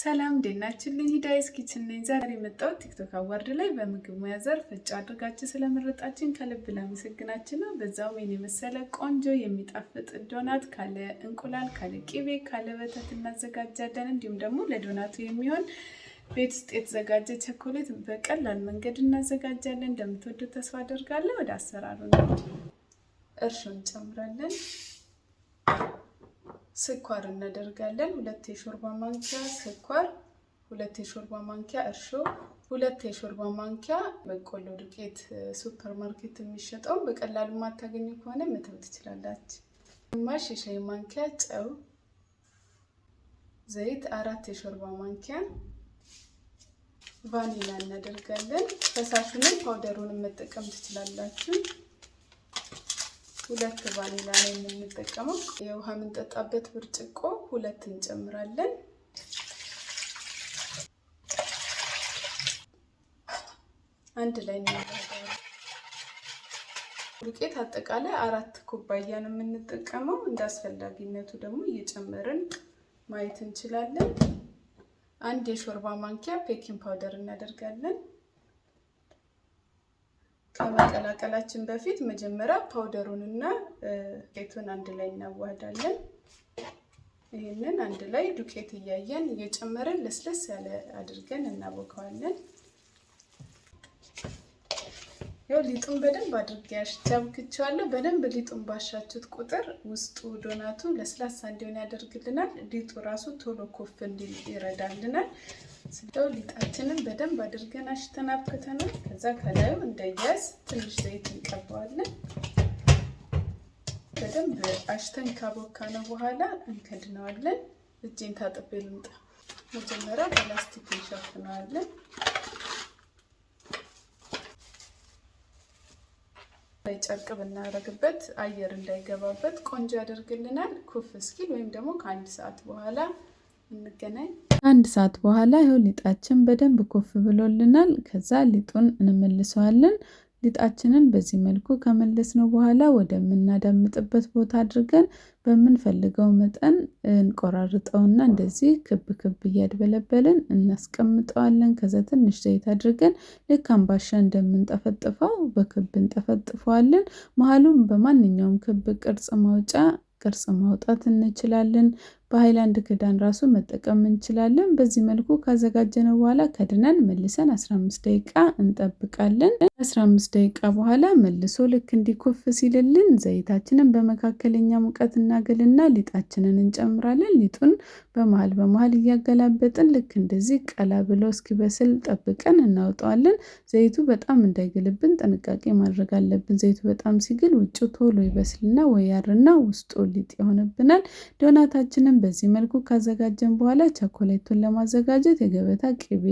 ሰላም ደናችሁልኝ ሂዳይስ ኪችን ነኝ። ዛሬ የመጣሁት ቲክቶክ አዋርድ ላይ በምግብ ሙያ ዘርፍ እጩ አድርጋችሁ ስለመረጣችን ከልብ ላመሰግናችሁ ነው። በዛውም የኔ መሰለ ቆንጆ የሚጣፍጥ ዶናት ካለ እንቁላል፣ ካለ ቅቤ፣ ካለ ወተት እናዘጋጃለን። እንዲሁም ደግሞ ለዶናቱ የሚሆን ቤት ውስጥ የተዘጋጀ ቸኮሌት በቀላል መንገድ እናዘጋጃለን። እንደምትወዱት ተስፋ አደርጋለሁ። ወደ አሰራሩ ነው። እርሾ እንጨምራለን። ስኳር እናደርጋለን። 2 የሾርባ ማንኪያ ስኳር፣ 2 የሾርባ ማንኪያ እርሾ፣ 2 የሾርባ ማንኪያ በቆሎ ዱቄት ሱፐር ማርኬት የሚሸጠው በቀላሉ ማታገኙ ከሆነ መተው ትችላላችሁ። ግማሽ የሻይ ማንኪያ ጨው፣ ዘይት 4 የሾርባ ማንኪያ፣ ቫኒላ እናደርጋለን። ፈሳሹንም ፓውደሩንም መጠቀም ትችላላችሁ። 2 ቫኒላ ነው የምንጠቀመው። የውሃ የምንጠጣበት ብርጭቆ 2 እንጨምራለን። አንድ ላይ እናደርጋለን። ዱቄት አጠቃላይ 4 ኩባያ ነው የምንጠቀመው። እንዳስፈላጊነቱ ደግሞ እየጨመርን ማየት እንችላለን። 1 የሾርባ ማንኪያ ቤኪንግ ፓውደር እናደርጋለን። ከመቀላቀላችን በፊት መጀመሪያ ፓውደሩንና ዱቄቱን አንድ ላይ እናዋህዳለን። ይሄንን አንድ ላይ ዱቄት እያየን እየጨመረን ለስለስ ያለ አድርገን እናቦካዋለን። ያው ሊጡን በደንብ አድርጌ አሽቻብክቻለሁ። በደንብ ሊጡን ባሻችሁት ቁጥር ውስጡ ዶናቱ ለስላሳ እንዲሆን ያደርግልናል። ሊጡ ራሱ ቶሎ ኮፍ እንዲል ይረዳልናል። ስለዚህ ሊጣችንን በደንብ አድርገን አሽተን አብክተናል። ከዛ ከላዩ እንደያዝ ትንሽ ዘይት እንቀባዋለን። በደንብ አሽተን ካቦካነው በኋላ እንከድነዋለን። እጄን ታጥቤ ልምጣ። መጀመሪያ በላስቲክ እንሸፍነዋለን። ጨርቅ ብናደርግበት አየር እንዳይገባበት ቆንጆ ያደርግልናል። ኩፍ እስኪል ወይም ደግሞ ከ1 ሰዓት በኋላ እንገናኝ። 1 ሰዓት በኋላ ይኸው ሊጣችን በደንብ ኮፍ ብሎልናል። ከዛ ሊጡን እንመልሰዋለን። ሊጣችንን በዚህ መልኩ ከመለስነው በኋላ ወደምናዳምጥበት ቦታ አድርገን በምንፈልገው መጠን እንቆራርጠውና እንደዚህ ክብ ክብ እያድበለበልን እናስቀምጠዋለን። ከዛ ትንሽ ዘይት አድርገን ልክ አምባሻ እንደምንጠፈጥፈው በክብ እንጠፈጥፈዋለን። መሃሉን በማንኛውም ክብ ቅርጽ ማውጣት እንችላለን። በሃይላንድ ክዳን ራሱ መጠቀም እንችላለን። በዚህ መልኩ ካዘጋጀነው በኋላ ከድነን መልሰን 15 ደቂቃ እንጠብቃለን። 15 ደቂቃ በኋላ መልሶ ልክ እንዲኮፍ ሲልልን ዘይታችንን በመካከለኛ ሙቀት እናገልና ሊጣችንን እንጨምራለን። ሊጡን በመሃል እያገላበጥን ልክ እንደዚህ ቀላ ብሎ እስኪበስል ጠብቀን እናወጣዋለን። ዘይቱ በጣም እንዳይግልብን ጥንቃቄ ማድረግ አለብን። ዘይቱ በጣም ሲግል ውጭው ቶሎ ይበስልና ወይ ያርና ውስጡ ሊጥ ይሆንብናል። ዶናታችንን በዚህ መልኩ ካዘጋጀን በኋላ ቸኮሌቱን ለማዘጋጀት የገበታ ቅቤ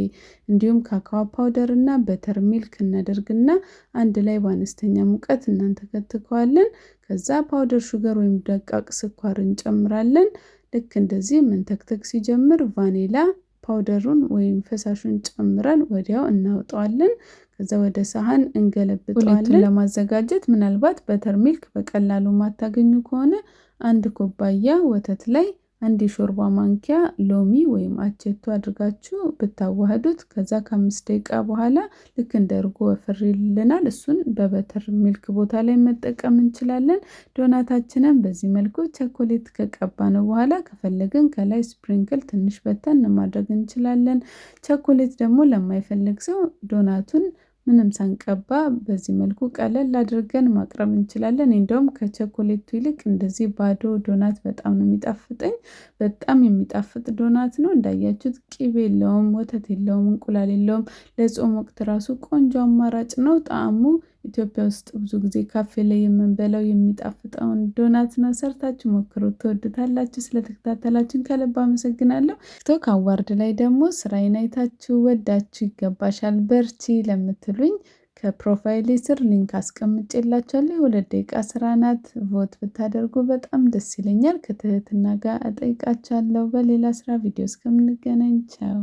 እንዲሁም ካካኦ ፓውደር እና በተር ሚልክ እናደርግና አንድ ላይ በአነስተኛ ሙቀት እናንተከትከዋለን። ከዛ ፓውደር ሹገር ወይም ደቃቅ ስኳር እንጨምራለን። ልክ እንደዚህ መንተክተክ ሲጀምር ቫኒላ ፓውደሩን ወይም ፈሳሹን ጨምረን ወዲያው እናወጣዋለን። ከዛ ወደ ሳህን እንገለብጠዋለን። ለማዘጋጀት ምናልባት በተር ሚልክ በቀላሉ ማታገኙ ከሆነ 1 ኩባያ ወተት ላይ 1 የሾርባ ማንኪያ ሎሚ ወይም አቼቶ አድርጋችሁ ብታዋህዱት ከዛ ከ5 ደቂቃ በኋላ ልክ እንደ እርጎ ወፈር ይልናል። እሱን በበተር ሚልክ ቦታ ላይ መጠቀም እንችላለን። ዶናታችንን በዚህ መልኩ ቸኮሌት ከቀባነው በኋላ ከፈለግን ከላይ ስፕሪንክል ትንሽ በተን ማድረግ እንችላለን። ቸኮሌት ደግሞ ለማይፈልግ ሰው ዶናቱን ምንም ሳንቀባ በዚህ መልኩ ቀለል አድርገን ማቅረብ እንችላለን። እንደውም ከቸኮሌቱ ይልቅ እንደዚህ ባዶ ዶናት በጣም ነው የሚጣፍጠኝ። በጣም የሚጣፍጥ ዶናት ነው። እንዳያችሁት ቅቤ የለውም፣ ወተት የለውም፣ እንቁላል የለውም። ለጾም ወቅት ራሱ ቆንጆ አማራጭ ነው። ጣዕሙ ኢትዮጵያ ውስጥ ብዙ ጊዜ ካፌ ላይ የምንበላው የሚጣፍጠውን ዶናት ነው። ሰርታችሁ ሞክሩት፣ ትወዱታላችሁ። ስለተከታተላችሁን ከልብ አመሰግናለሁ። ቲክቶክ አዋርድ ላይ ደግሞ ስራዬን አይታችሁ ወዳችሁ ይገባሻል በርቺ ለምትሉኝ ከፕሮፋይሌ ስር ሊንክ አስቀምጬላችኋለሁ። 2 ደቂቃ ስራ ናት። ቮት ብታደርጉ በጣም ደስ ይለኛል። ከትህትና ጋር እጠይቃችኋለሁ። በሌላ ስራ ቪዲዮ እስከምንገናኝ ቻው።